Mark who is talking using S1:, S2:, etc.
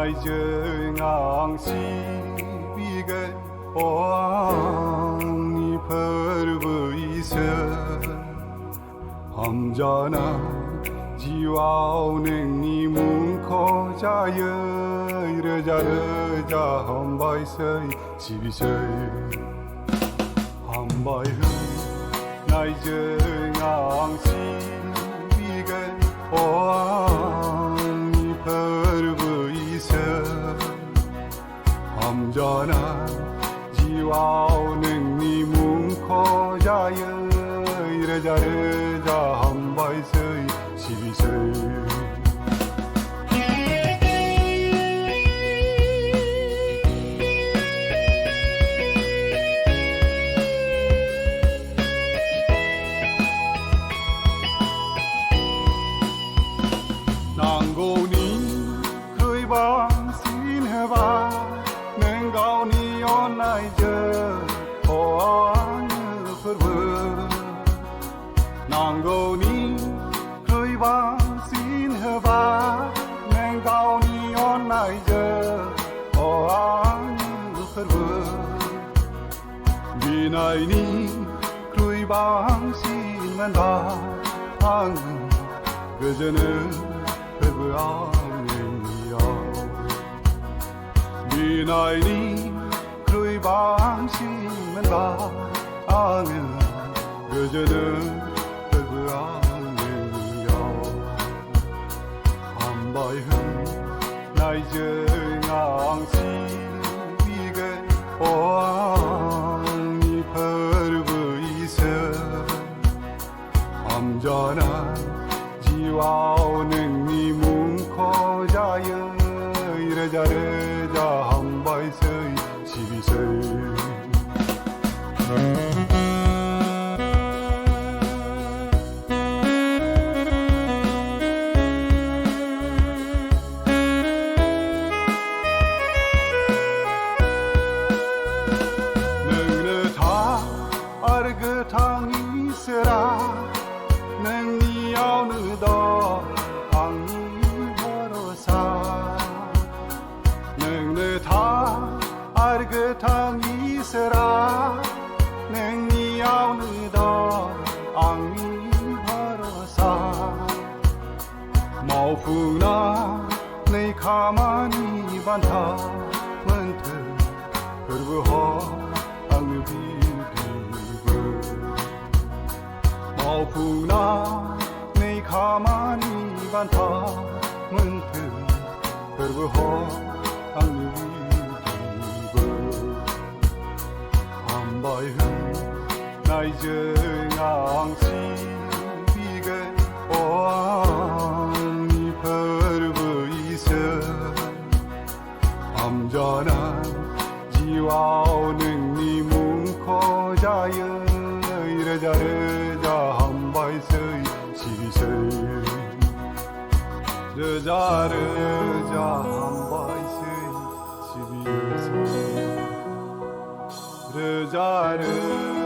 S1: 나이 정앙 시비게 오앙이 벌브이서 함자나 지와오는 니 문코자여 이러자르자 함바이서이 시비서이 함바이흐 나이 정앙 시비게 오앙이 벌브이서 함자나 지와오는 니 문코자여 이러자르자 함바이서이 시비서이 난고니 그이방 신해봐 냉가오니 온나이저 오아느 퍼브 난고니 그이방 신해봐 냉가오니 온나이저 오아느 퍼브 미나이니 그이방 신만다 방은 그저는 미나이니 그의 방심은 나는 그저는 그아니요 한바이흠 나이 정앙 시비게 오아니 벌브이서 함자나 지와오는 니 문코자여 이래자래자 함바이서이 시비서이 능느 다 아르그탕 이스라 능니 어느더 앙니 버로사 능느 다 아르그탕 이스라 능니 어느더 앙니 버로사 마우프나 내 가만히 반타 문트 그르브호 앙느 비리브 마우프나 내 가만히 반타 문트 그르브호 앙느 비리브 한바이흠 나이 정앙 시비게 오아니 벌브이서 함자나 지와오는 니 문코자여 이래자르자 함바이서이 시비서이 르자르자 함바이서이 시비서이 르자르